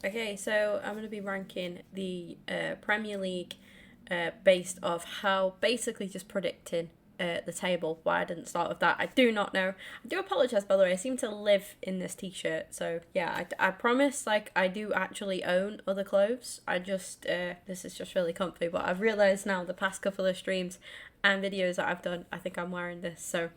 Okay, so I'm going to be ranking the Premier League based off how basically just predicting the table. Why I didn't start with that, I do not know. I do apologise, by the way. I seem to live in this t-shirt, so yeah, I promise, like, I do actually own other clothes. I just this is just really comfy, but I've realised now the past couple of streams and videos that I've done, I think I'm wearing this, so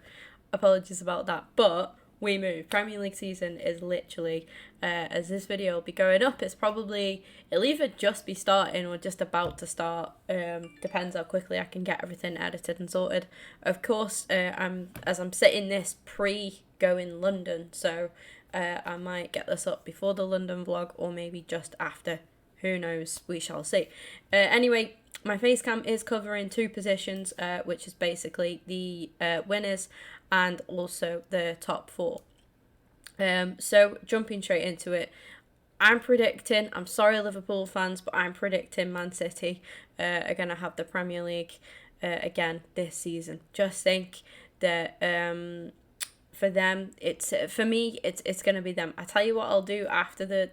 apologies about that. But we move. Premier League season is literally, as this video will be going up, it'll either just be starting or just about to start. Depends how quickly I can get everything edited and sorted. Of course, as I'm sitting this pre-going London, so I might get this up before the London vlog or maybe just after. Who knows? We shall see. Anyway, my face cam is covering two positions, which is basically the winners and also the top four. So jumping straight into it, I'm sorry Liverpool fans, but I'm predicting Man City are going to have the Premier League again this season. Just think that for them, it's going to be them. I tell you what I'll do after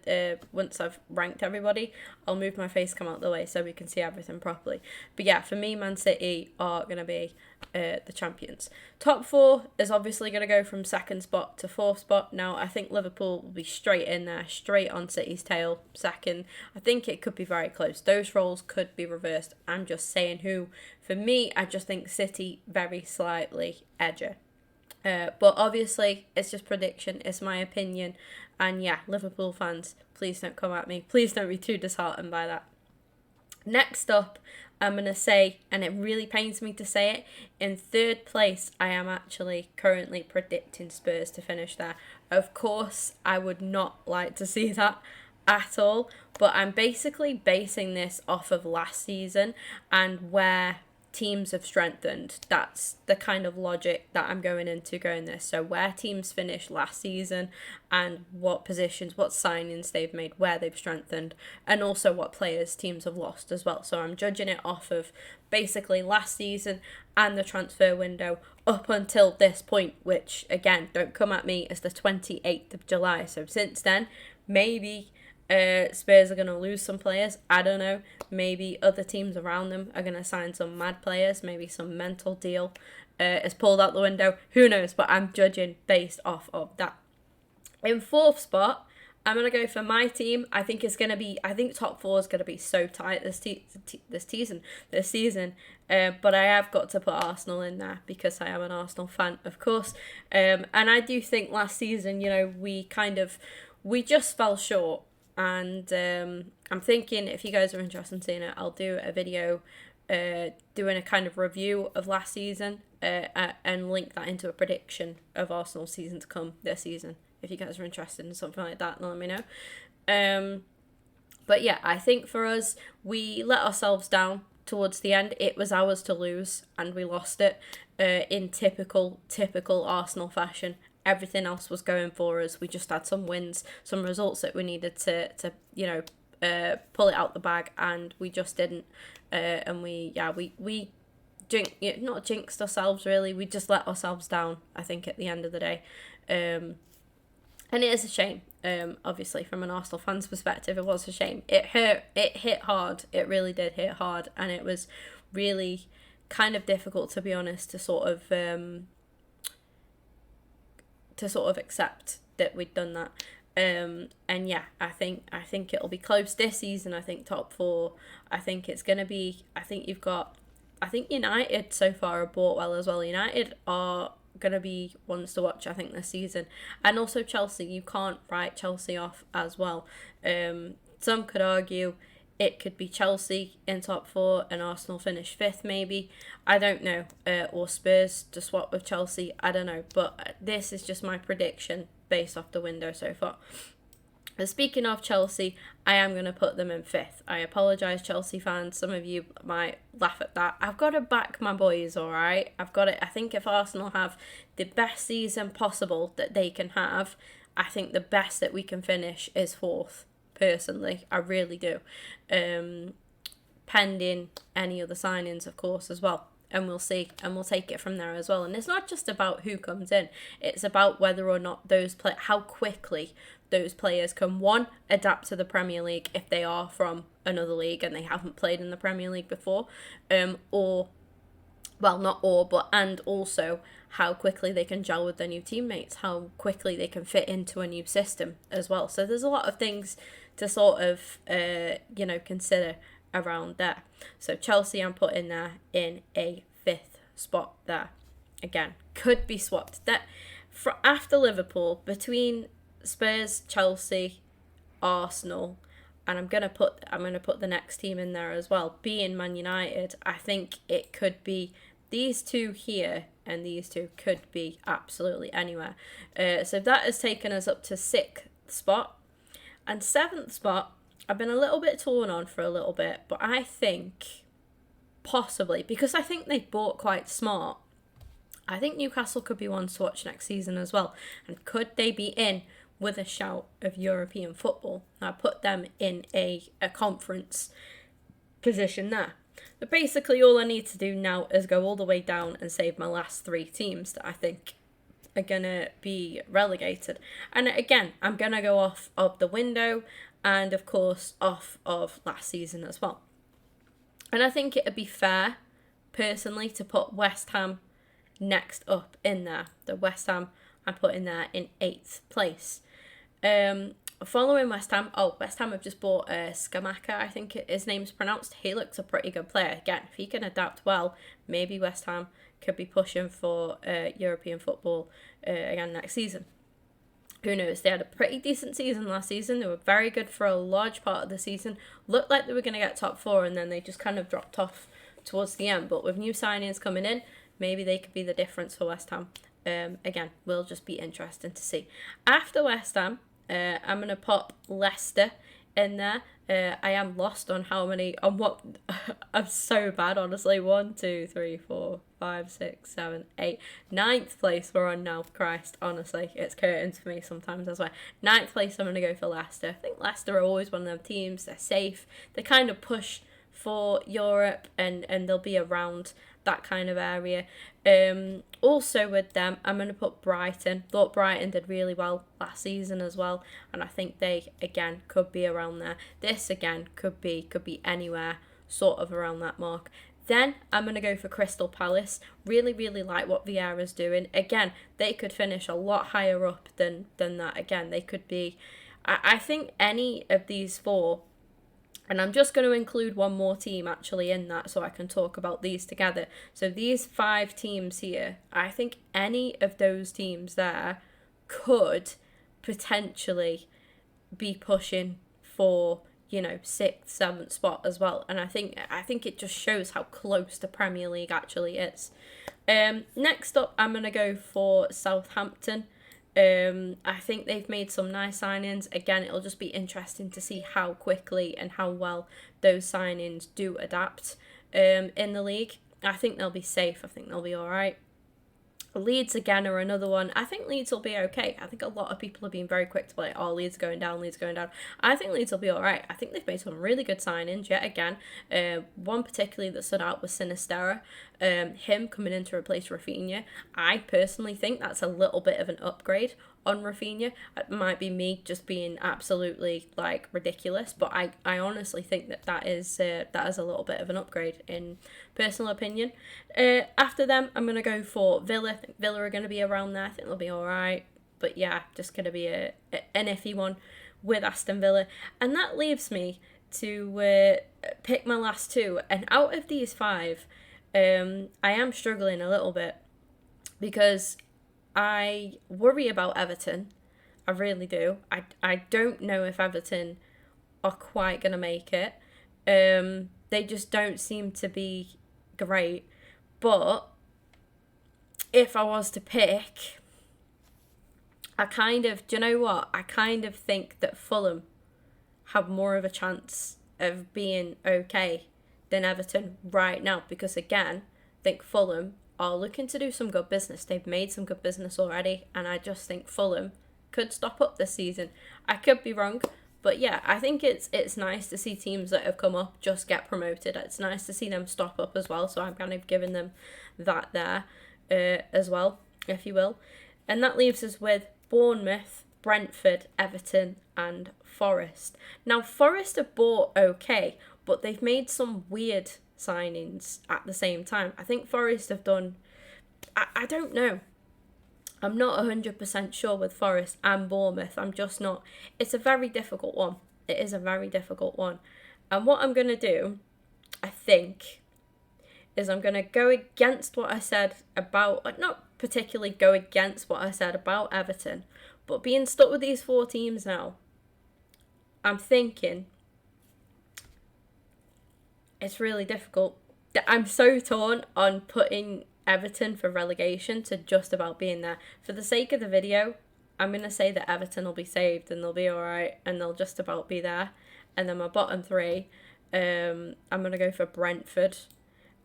once I've ranked everybody, I'll move my face cam out the way so we can see everything properly. But yeah, for me, Man City are going to be the champions. Top four is obviously going to go from second spot to fourth spot. Now, I think Liverpool will be straight in there, straight on City's tail, second. I think it could be very close. Those roles could be reversed. I'm just saying who. For me, I just think City very slightly edger. But obviously, it's just prediction. It's my opinion. And yeah, Liverpool fans, please don't come at me. Please don't be too disheartened by that. Next up, I'm going to say, and it really pains me to say it, in third place, I am actually currently predicting Spurs to finish there. Of course, I would not like to see that at all. But I'm basically basing this off of last season and where teams have strengthened. That's the kind of logic that I'm going this. So where teams finished last season and what positions, what signings they've made, where they've strengthened, and also what players teams have lost as well. So I'm judging it off of basically last season and the transfer window up until this point, which again, don't come at me, is the 28th of July. So since then, maybe Spurs are going to lose some players. I don't know. Maybe other teams around them are going to sign some mad players. Maybe some mental deal is pulled out the window. Who knows? But I'm judging based off of that. In fourth spot, I'm going to go for my team. I think top four is going to be so tight this season. But I have got to put Arsenal in there because I am an Arsenal fan, of course. And I do think last season, we just fell short. And I'm thinking if you guys are interested in seeing it, I'll do a video doing a kind of review of last season and link that into a prediction of Arsenal's season to come this season. If you guys are interested in something like that, then let me know. But yeah, I think for us, we let ourselves down towards the end. It was ours to lose and we lost it in typical Arsenal fashion. Everything else was going for us. We just had some wins, some results that we needed to pull it out the bag, and we just didn't. And we not jinxed ourselves really. We just let ourselves down, I think, at the end of the day. And it is a shame. Obviously, from an Arsenal fan's perspective, it was a shame. It hurt. It hit hard. It really did hit hard, and it was really kind of difficult, to be honest, to sort of accept that we'd done that. And yeah, I think it'll be close this season. I think top four. I think it's going to be, I think United so far are bought well as well. United are going to be ones to watch, I think, this season. And also Chelsea. You can't write Chelsea off as well. Some could argue it could be Chelsea in top four and Arsenal finish fifth, maybe. I don't know. Or Spurs to swap with Chelsea. I don't know. But this is just my prediction based off the window so far. And speaking of Chelsea, I am going to put them in fifth. I apologise, Chelsea fans. Some of you might laugh at that. I've got to back my boys, all right? I've got it. I think if Arsenal have the best season possible that they can have, I think the best that we can finish is fourth. Personally, I really do. Pending any other signings, of course, as well. and we'll see, and we'll take it from there as well. And it's not just about who comes in, it's about whether or not how quickly those players can, one, adapt to the Premier League if they are from another league and they haven't played in the Premier League before, and also how quickly they can gel with their new teammates, how quickly they can fit into a new system as well. So there's a lot of things to sort of, consider around there. So Chelsea, I'm putting there in a 5th spot there. Again, could be swapped. After Liverpool, between Spurs, Chelsea, Arsenal, and I'm gonna put the next team in there as well, being Man United. I think it could be these two here, and these two could be absolutely anywhere. So that has taken us up to 6th spot. And 7th spot, I've been a little bit torn on for a little bit, but I think possibly, because I think they bought quite smart, I think Newcastle could be one to watch next season as well. And could they be in with a shout of European football? I put them in a conference position there. But basically all I need to do now is go all the way down and save my last 3 teams that I think are going to be relegated. And again, I'm going to go off of the window and, of course, off of last season as well. And I think it would be fair, personally, to put West Ham next up in there. The West Ham I'm putting there in 8th place. Following West Ham have just bought Scamacca, I think his name's pronounced. He looks a pretty good player. Again, if he can adapt well, maybe West Ham could be pushing for European football again next season. Who knows? They had a pretty decent season last season. They were very good for a large part of the season. Looked like they were going to get top 4, and then they just kind of dropped off towards the end. But with new signings coming in, maybe they could be the difference for West Ham. Again, will just be interesting to see. After West Ham, I'm going to pop Leicester in there. I am lost on what, I'm so bad, honestly. 1, 2, 3, 4, 5, 6, 7, 8. 9th place we're on now. Christ, honestly, it's curtains for me sometimes as well. 9th place, I'm going to go for Leicester. I think Leicester are always one of them teams. They're safe. They kind of push for Europe, and they'll be around that kind of area. Also with them, I'm going to put Brighton. Thought Brighton did really well last season as well, and I think they again could be around there. This again could be anywhere sort of around that mark. Then I'm going to go for Crystal Palace. Really, really like what Vieira's doing. Again, they could finish a lot higher up than that. Again, they could be, I think any of these 4, and I'm just going to include one more team actually in that so I can talk about these together. So these 5 teams here, I think any of those teams there could potentially be pushing for, 6th, 7th spot as well. And I think it just shows how close the Premier League actually is. Next up, I'm going to go for Southampton. I think they've made some nice signings. Again, it'll just be interesting to see how quickly and how well those signings do adapt in the league. I think they'll be safe. I think they'll be all right. Leeds again are another one. I think Leeds will be okay. I think a lot of people have been very quick to be like, Leeds going down, Leeds going down. I think Leeds will be all right. I think they've made some really good signings yet again. One particularly that stood out was Sinistera. Him coming in to replace Rafinha. I personally think that's a little bit of an upgrade on Rafinha. It might be me just being absolutely ridiculous, but I honestly think that is a little bit of an upgrade in personal opinion. After them, I'm going to go for Villa. I think Villa are going to be around there. I think they'll be all right. But yeah, just going to be an iffy one with Aston Villa. And that leaves me to pick my last 2. And out of these 5, I am struggling a little bit because I worry about Everton. I really do. I don't know if Everton are quite going to make it. They just don't seem to be great. But if I was to pick, I kind of think that Fulham have more of a chance of being okay than Everton right now, because again, I think Fulham are looking to do some good business. They've made some good business already, and I just think Fulham could stop up this season. I could be wrong, But yeah, I think it's nice to see teams that have come up just get promoted. It's nice to see them stop up as well. So I'm kind of giving them that there as well, if you will. And that leaves us with Bournemouth, Brentford, Everton, and Forest. Now, Forest have bought okay, but they've made some weird signings at the same time. I think Forest have done... I don't know. I'm not 100% sure with Forest and Bournemouth. I'm just not... It's a very difficult one. It is a very difficult one. And what I'm going to do, I think, is I'm going to go against what I said about... Not particularly go against what I said about Everton, but being stuck with these 4 teams now, I'm thinking it's really difficult. I'm so torn on putting Everton for relegation to just about being there. For the sake of the video, I'm going to say that Everton will be saved and they'll be alright and they'll just about be there. And then my bottom 3, I'm going to go for Brentford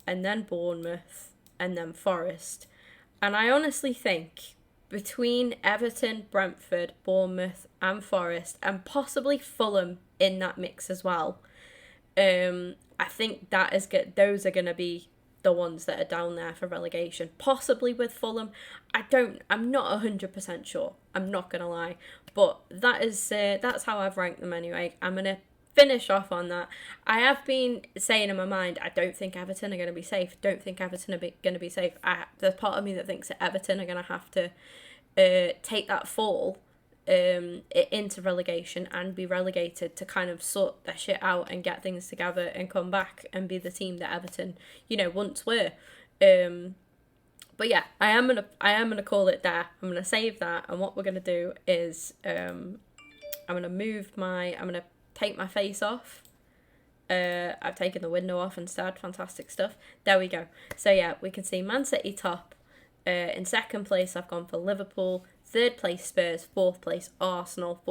and then Bournemouth and then Forest. And I honestly think between Everton, Brentford, Bournemouth and Forest, and possibly Fulham in that mix as well, I think that is good. Those are going to be the ones that are down there for relegation. Possibly with Fulham. I'm not 100% sure. I'm not going to lie. But that's how I've ranked them anyway. I'm going to finish off on that. I have been saying in my mind, I don't think Everton are going to be safe. Don't think Everton are going to be safe. There's part of me that thinks that Everton are going to have to take that fall into relegation and be relegated to kind of sort their shit out and get things together and come back and be the team that Everton, once were. But yeah, I am gonna call it there. I'm gonna save that, and what we're gonna do is I'm gonna take my face off. I've taken the window off instead. Fantastic stuff. There we go. So yeah, we can see Man City top. In second place, I've gone for Liverpool. Third place, Spurs. Fourth place, Arsenal.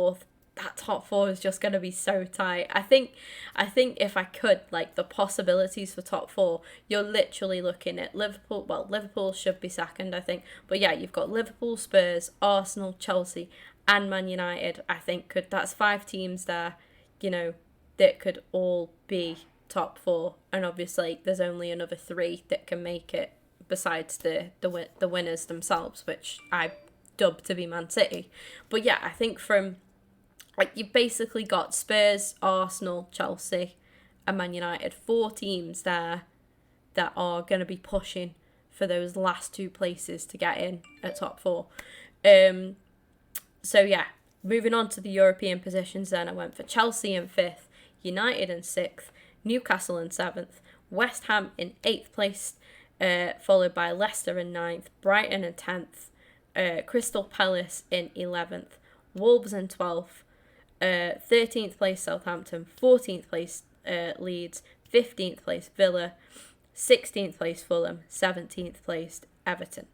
That top 4 is just going to be so tight. I think if I could, the possibilities for top 4, you're literally looking at Liverpool. Well, Liverpool should be second, I think. But yeah, you've got Liverpool, Spurs, Arsenal, Chelsea, and Man United. I think that's 5 teams there, that could all be top 4. And obviously, there's only another 3 that can make it besides the winners themselves, which I dub to be Man City. But yeah, I think from... you've basically got Spurs, Arsenal, Chelsea, and Man United. 4 teams there that are going to be pushing for those last 2 places to get in at top 4. So yeah, moving on to the European positions then, I went for Chelsea in 5th, United in 6th, Newcastle in 7th, West Ham in 8th place, followed by Leicester in 9th, Brighton in 10th, Crystal Palace in 11th, Wolves in 12th, 13th place Southampton, 14th place Leeds, 15th place Villa, 16th place Fulham, 17th place Everton.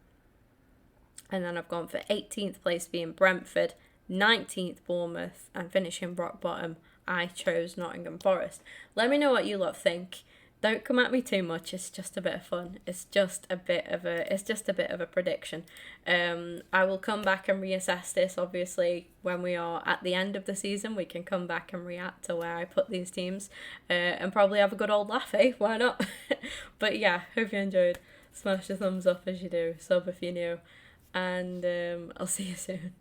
And then I've gone for 18th place being Brentford, 19th Bournemouth, and finishing rock bottom, I chose Nottingham Forest. Let me know what you lot think. Don't come at me too much. It's just a bit of fun. It's just a bit of a prediction. I will come back and reassess this. Obviously, when we are at the end of the season, we can come back and react to where I put these teams, and probably have a good old laugh. Why not? But yeah, hope you enjoyed. Smash the thumbs up as you do. Sub if you're new, and I'll see you soon.